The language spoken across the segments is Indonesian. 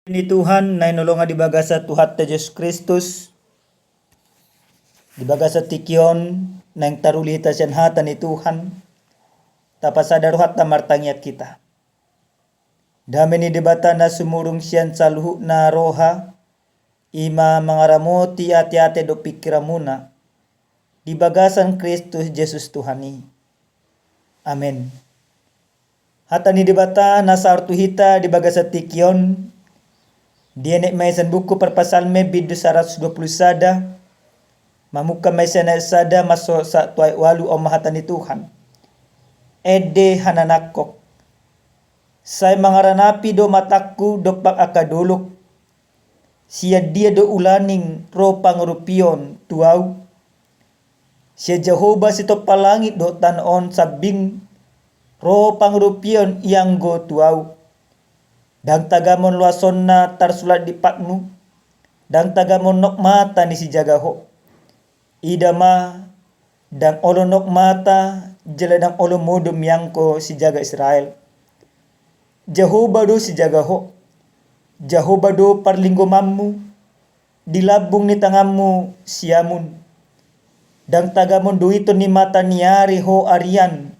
Ni Tuhan na inolonga di baga sa tuhat ta Diyos Kristus, di baga sa tikyon na yung tarulita siyan hata ni Tuhan, tapasadaruhat na martangyak kita. Dami ni debata na sumurong siyan sa luhu na roha, ima mga ramoti ati-ati do pikiramuna, di bagasan Kristus Jesus Tuhani. Amen. Hata ni debata na sa artuhita di baga sa tikyon, Dianek may isang buku perpasalme bidu 120 sada. Mamuka may isang sada masuk sa tuay walu o mahatan ni Tuhan. Ede hananakok. Say mangaranapi do mataku dokpak akaduluk. Siya dia do ulaning ro pangurupion tuaw. Siya Jehovah sito palangit do tanon sabing ro pangurupion yang go tuaw. Dang tagamon luason na tarsulat di patmu, dang tagamon nok mata ni si jagaho. Idama dang olo nok mata, jela dang olo modum yangko si jaga Israel. Jehovah do si jagaho, Jehovah do parlinggo mammu, dilabung ni tangamu siamun. Dang tagamon do ito ni mata niari ho arian,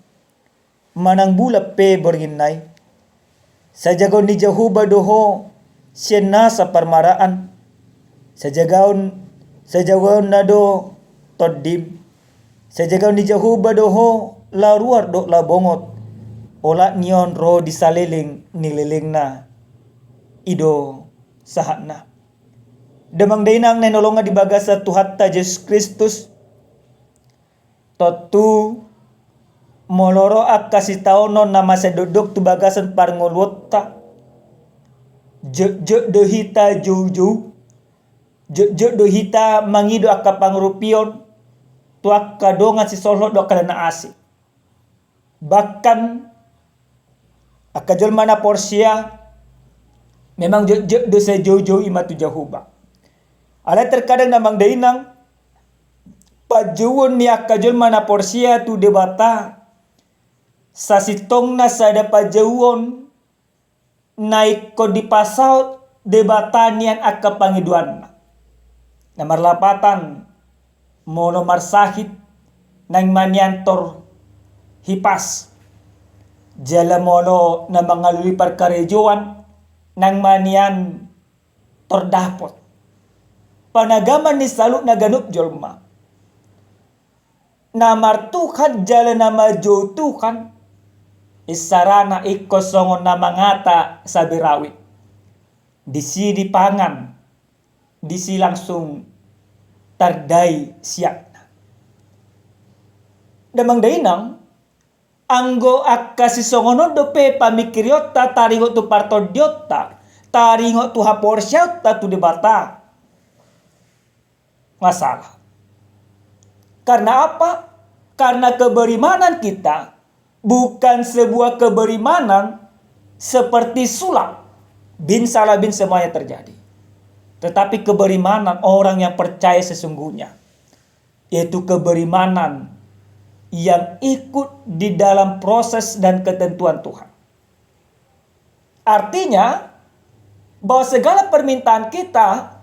manang bulap pe borginay. Sa jagaw ni Jehovah doho siya na sa parmaraan. Sa jagaw na do toddim. Sa jagaw ni Jehovah doho laruar do labongot. Ola niyon ro disaliling nililing na. Ido sahat na. Damang dainang nanolonga di baga sa tuhat ta Jesus Kristus. Totu moloro ak kasih taonon nama seduduk tu bagasan parngolota. Je do hita juju. Je do hita mangido akka pangrupion. Tu akka dongan si solo do kana asi. Bahkan akka jol mana porsia memang je do se jojo imatu Jehovah. Ala terkadang namang dainang pajuon ni akka jol mana porsia tu debata. Sa sitong na sa dapajawon naik ko di pasaw debatanian akka pangiduan na. Namarlapatan mono marsahit nang manyantor hipas. Jala mono na mga lulipar karejoan nang manian tordapot. Panagaman ni salut na ganup jolma. Namartukan jala na majotukan. Isarana ikosongon na mangata sa birawit. Disi di pangan. Disi langsung tarday siyak na. Damang dainang, anggo akka si songonon dope pamikiryota taringo tu partodyota. Taringo tu haporsyota tu debata. Masalah. Karena apa? Karena keberimanan kita bukan sebuah keberimanan seperti sulap. Bin salah bin semuanya terjadi. Tetapi keberimanan orang yang percaya sesungguhnya. Yaitu keberimanan yang ikut di dalam proses dan ketentuan Tuhan. Artinya bahwa segala permintaan kita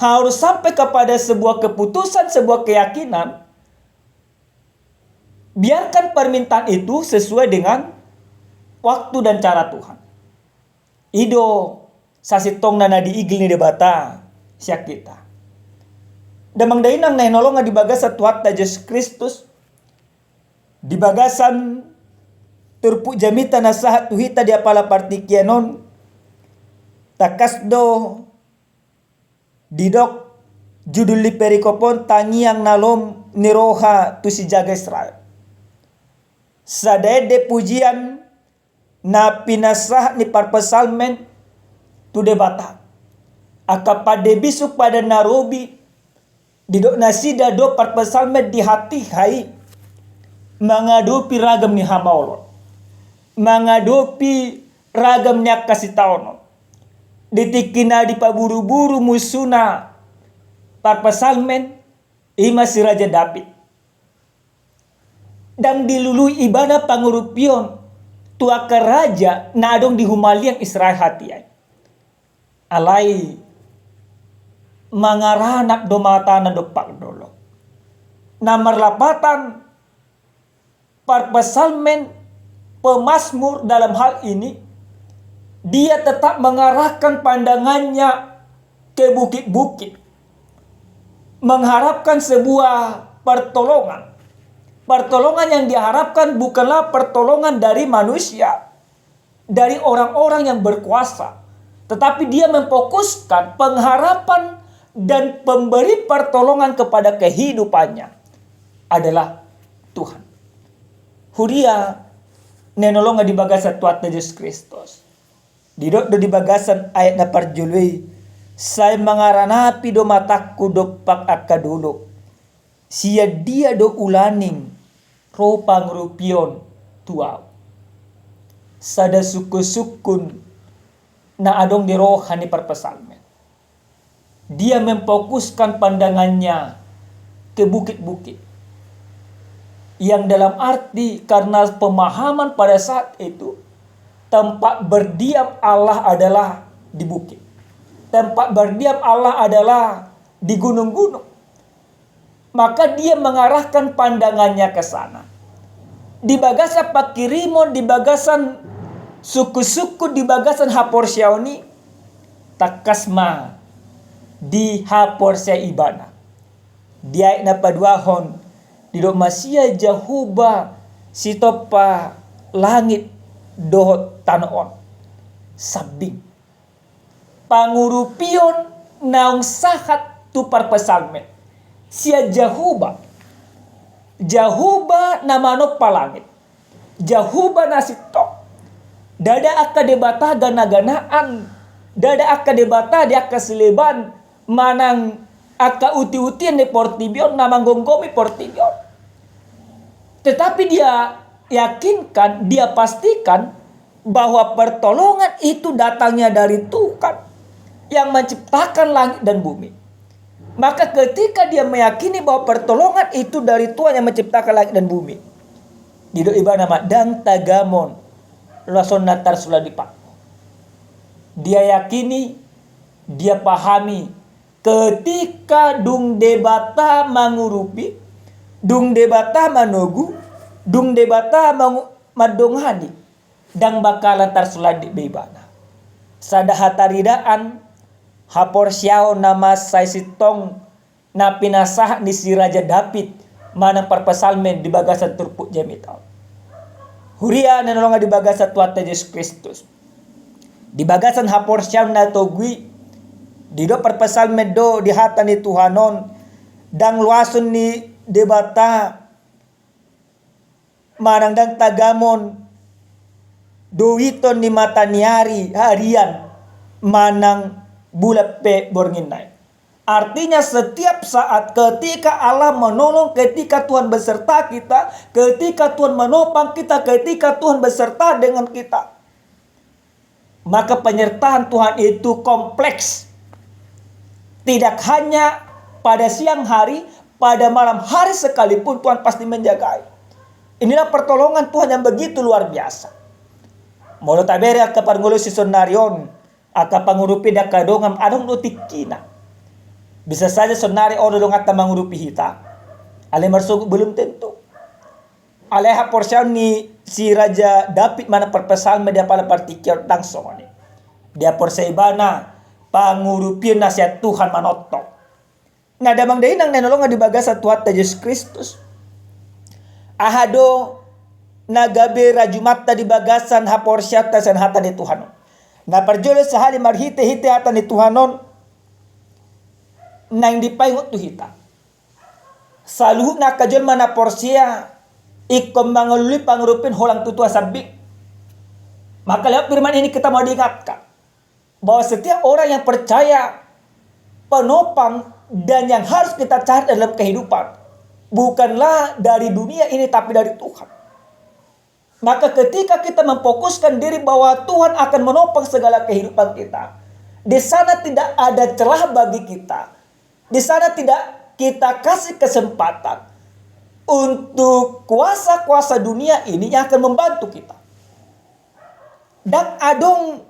harus sampai kepada sebuah keputusan, sebuah keyakinan. Biarkan permintaan itu sesuai dengan waktu dan cara Tuhan. Ido sasitong na diigil ni debata siya kita. Damang dainang na hinolonga di baga sa tuhat na Jesus Kristus. Di bagasan turpu jamita na sahat tuhita di apala partikyanon. Takasdo didok judul li perikopon tangiang nalom niroha tu si jaga Israel. Sadede pujian na pinasah ni parpesalmen tu debata. Akapade bisu pada narobi didok nasida do parpesalmen di hati hai mangadopi ragam ni hamaolon. Mangadopi ragam ni kasih taonon. Ditikina di paburu-buru musuna parpesalmen ima si Raja David. Dan dilului ibadah pangurupion tuaka raja na adong di humaliang Israel hatiay. alai mangaranak do mata na do pagdolo. Nomor 8, perpesalmen pemazmur dalam hal ini, dia tetap mengarahkan pandangannya ke bukit-bukit, mengharapkan sebuah pertolongan. Pertolongan yang diharapkan bukanlah pertolongan dari manusia, dari orang-orang yang berkuasa, tetapi dia memfokuskan pengharapan dan pemberi pertolongan kepada kehidupannya adalah Tuhan. Huria nenolonga di bagasan Tuhan Yesus Kristus. Didok do di bagasan ayat na parjului, say mangaranapi do mataku do pak akadulok. Sia dia do ulaning ropang rupion tuaw. Sada suku-sukun na adong di rohani perpesalmen. Dia memfokuskan pandangannya ke bukit-bukit. Yang dalam arti karena pemahaman pada saat itu, tempat berdiam Allah adalah di bukit. Tempat berdiam Allah adalah di gunung-gunung. Maka dia mengarahkan pandangannya ke sana. Di bagasan Pakirimon, di bagasan suku-suku, di bagasan Haporsiaoni, takasma di Haporsia Ibana. Dia na paduahon, di masia jahuba sitopa langit dohot tanoon sabing pangurupion naung sahat tu perpesalmen sia jahuba na manok palangit jahuba na sitok dada akka debata gana-ganaan dada akka debata di akka seleban manang akka uti-utian di portibion namang gonggomi portibion. Tetapi dia yakinkan, dia pastikan bahwa pertolongan itu datangnya dari Tuhan yang menciptakan langit dan bumi. Maka ketika dia meyakini bahwa pertolongan itu dari Tuhan yang menciptakan langit dan bumi, di do iba nama dan tagamon lason natar suladipak. Dia yakini, dia pahami ketika dung debata mangurupi, dung debata manogu, dung debata madonghani, dang bakalan tarsuladi bebana. Sada hataridaan Haporsiao nama say sitong na pinasah ni si Raja David manang perpesalmen di bagasan turpuk jamital. Huria nanolonga di bagasan Tuhan Yesus Kristus. Di bagasan Haporsiao na togwi, di do perpesalmen do di hata ni Tuhanon, dang luason ni debata manang dang tagamon duwiton ni mataniari harian manang bulape bornginay. Artinya setiap saat ketika Allah menolong, ketika Tuhan beserta kita, ketika Tuhan menopang kita, ketika Tuhan beserta dengan kita, maka penyertaan Tuhan itu kompleks. Tidak hanya pada siang hari, pada malam hari sekalipun Tuhan pasti menjagai. Inilah pertolongan Tuhan yang begitu luar biasa. Molo tabere ka parngulo si sonarion, aka pangurupi da kadongam adong nutikina. Bisa saja sonari ono dong ata mangurupi hita. Ale marsug belum tentu. Ale Haporsiao ni si Raja David mana perpesan media pala partikel langsung ni. Dia Porseibana pangurupi nasihat Tuhan manotok. Nga damang dahi nang nanolong nga di bagasan Tuhan Yesus Kristus. Ahado nagabi rajumata di bagasan Haporsiao tasan hata ni Tuhanon. Na parjole sahali marhite-hite hata ni Tuhanon nang dipayot tu hita. Saluh na kajol mana Porsia ikom mangului pangurupin holang tutua sabik. Maka lewat firman ini kita mau diingatkan bahwa setiap orang yang percaya penopang dan yang harus kita cari dalam kehidupan bukanlah dari dunia ini tapi dari Tuhan. Maka ketika kita memfokuskan diri bahwa Tuhan akan menopang segala kehidupan kita, di sana tidak ada celah bagi kita. Di sana tidak kita kasih kesempatan untuk kuasa-kuasa dunia ini yang akan membantu kita. Dan adong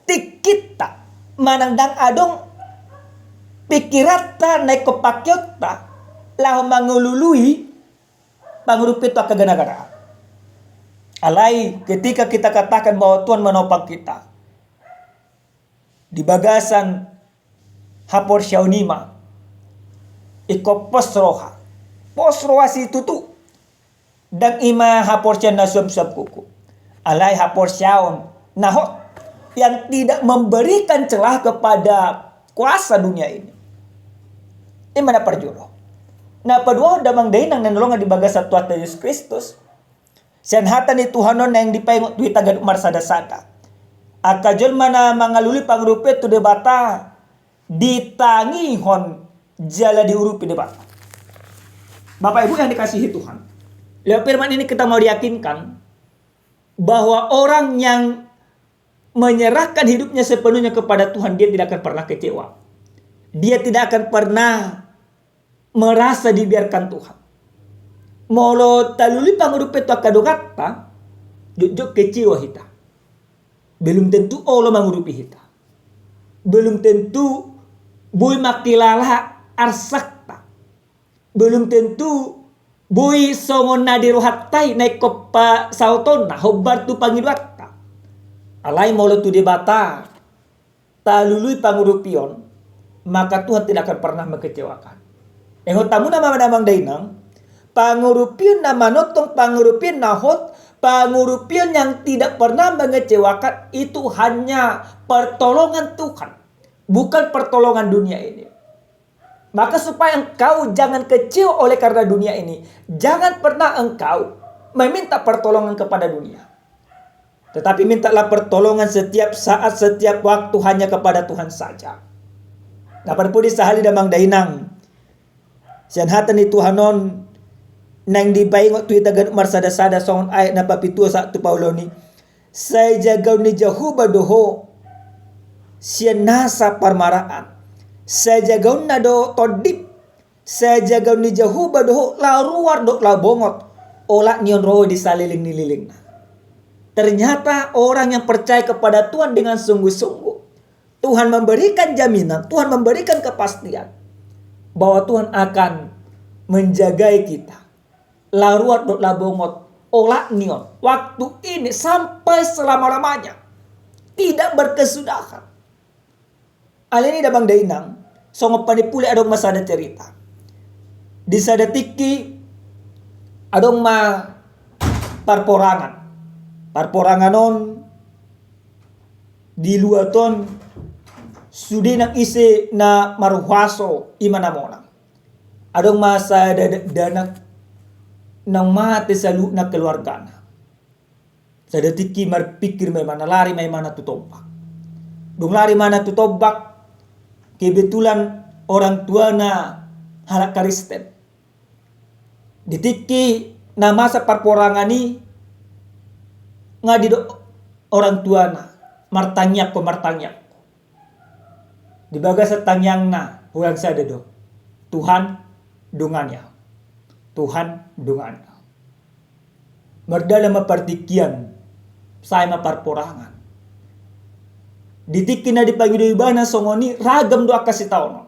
tik kita manandang adong pikirata naik kepakyota lah mangulului pangurupit wa kagana-gana. Alai ketika kita katakan bahwa Tuhan menopang kita di bagasan hapor syaunima iko posroha situ tu dan ima hapor syaun na sub kuku alai hapor syaun nahot yang tidak memberikan celah kepada kuasa dunia ini. Ini mana perjuro. Nah padua damang dainang nanolongan di bagas satu Tuhan Yesus Kristus. Sian hata ni Tuhanon yang dipaingot duit agad umar sada-sada. Akajol mana mangaluli pangrupe tu debata ditangihon jala diurupi debata. Bapak Ibu yang dikasihi Tuhan. Lewat firman ini kita mau diyakinkan bahwa orang yang menyerahkan hidupnya sepenuhnya kepada Tuhan, dia tidak akan pernah kecewa. Dia tidak akan pernah merasa dibiarkan Tuhan. Molo taluli pangurupe tu akadogata, jujur kecewa kita. Belum tentu Allah mengurupi kita. Belum tentu boy makilala arsakta. Belum tentu boy songon nadirohatai naik kopa sautona hobar tu pangiduata. Alai molo tu debata talului pangurupion, maka Tuhan tidak akan pernah mengecewakan. Engho tamu nama namang dainang pangurupion nama notong pangurupion nahot pangurupion yang tidak pernah mengecewakan itu hanya pertolongan Tuhan, bukan pertolongan dunia ini. Maka supaya engkau jangan kecewa oleh karena dunia ini, jangan pernah engkau meminta pertolongan kepada dunia. Tetapi mintalah pertolongan setiap saat, setiap waktu hanya kepada Tuhan saja. Dapat pun disahali damang dainang. Sian hatan ni Tuhanon nang dibayang waktu ita gan umar sada-sada songon ayat na papitua satu Pauloni. Saya jagaw ni Jehovah doho sian nasa parmaraan. Saya jagaw na do todip. Saya jagaw ni Jehovah doho la ruar do la bongot. Ola nion roho disaliling-nililing na. Ternyata orang yang percaya kepada Tuhan dengan sungguh-sungguh, Tuhan memberikan jaminan, Tuhan memberikan kepastian bahwa Tuhan akan menjagai kita. Laruat dot labongot olak nion waktu ini sampai selama-lamanya, tidak berkesudahan. Alini dabang dainang songo panipuli adong masada cerita. Di sadatiki adong ma parporangan. Parporanganon di luaton sudah nak isi na maruhaso imana monang. Adong masa dana nang mati salu na keluarga na. Sa detiki marpikir may mana lari may mana tutobak. Dung lari mana tutobak kebetulan orang tua na halak Kristen. Ditiki na masa parporangani ngadi do orang tua na martanya ko. Di bagas tanyang na huwag sa do Tuhan dungannya. Tuhan dungannya. Mardala mapartikian saya maparporangan. Ditiki na di pangidibana songoni ragam do akasi taon.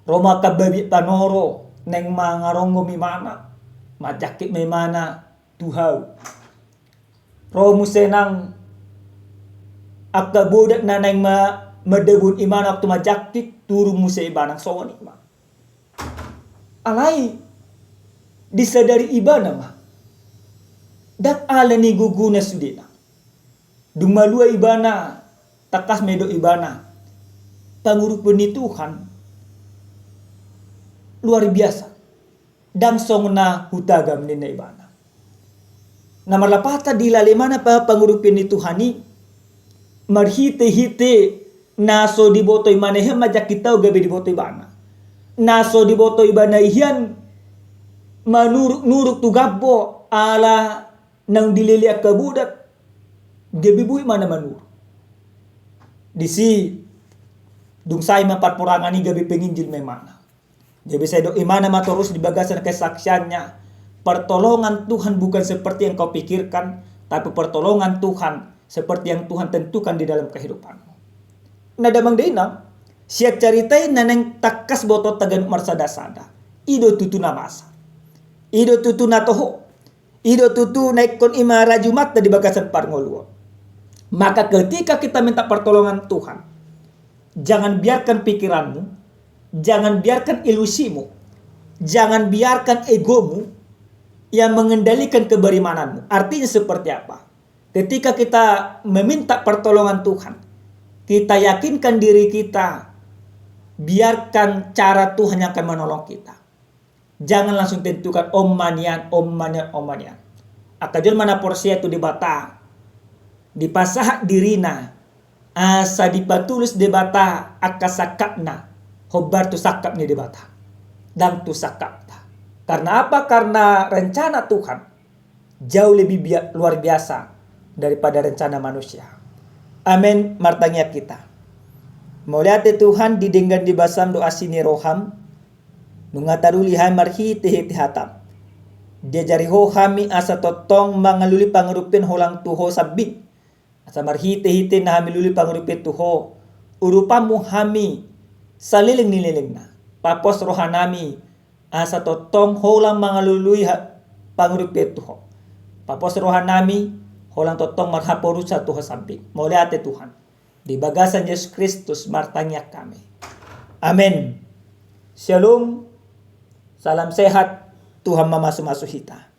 Roma kababi panoro neng mangarongo mimana majakit mimana tuhau. Romu senang akabodak na neng madebun imana waktu majakit turu muse ibanang songoni ma. Alai disadari ibana ma. Dak ala ni guguna sudena. Dumalua ibana takas medo ibana. Pangurupun ni Tuhan luar biasa. Dang song na hutagam ni na ibana. Na marlapata dilali mana pa pangurupin ni Tuhani marhite-hite naso dibotoy manehe majakitaw gabi dibotoy bana. Naso dibotoy bana iyan manuruk tugabo ala nang dililiak kabudak gabi buhi mana manur. Disi dungsay maparpurangan ni gabi penginjil memana. Gabi saya do imana matorus di bagasan kesaksiannya. Pertolongan Tuhan bukan seperti yang kau pikirkan, tapi pertolongan Tuhan seperti yang Tuhan tentukan di dalam kehidupanmu. nadamang dina siya caritain naneng takas boto tagan marsada-sada. Ido tutu na masa. Ido tutu na toho. Ido tutu naik kon imara Jumat di bagasan parngoluo. Maka ketika kita minta pertolongan Tuhan, jangan biarkan pikiranmu, jangan biarkan ilusimu, jangan biarkan egomu yang mengendalikan keberimananmu. Artinya seperti apa? Ketika kita meminta pertolongan Tuhan, kita yakinkan diri kita, biarkan cara Tuhan yang akan menolong kita. Jangan langsung tentukan om manian. Akajul mana porsi itu dibata, dipasah dirina, asa dipatulis debata, akasakapna, hobar tu sakap ni debata, dan tu sakapta. Karena apa? Karena rencana Tuhan jauh lebih luar biasa daripada rencana manusia. Amin. Martanya kita. Mauliate Tuhan didenggan di basam doa sini roham. Nungatarulihan marhi tehe hatam. Dia jari ho hami asa totong mangaluli pangurupin holang tuho sabit. Asa marhi tehe na hami luli pangurupin tuho. Urupamu hami saliling nililing na. Papos rohanami asa totong holang mangalului pangurupin tuho. Papos rohanami holang totong marhaporusa tuho sabit. Mauliate Tuhan. Di bagasan Yesus Kristus martanya kami. Amin. Shalom. Salam sehat. Tuhan mamasu-masu kita.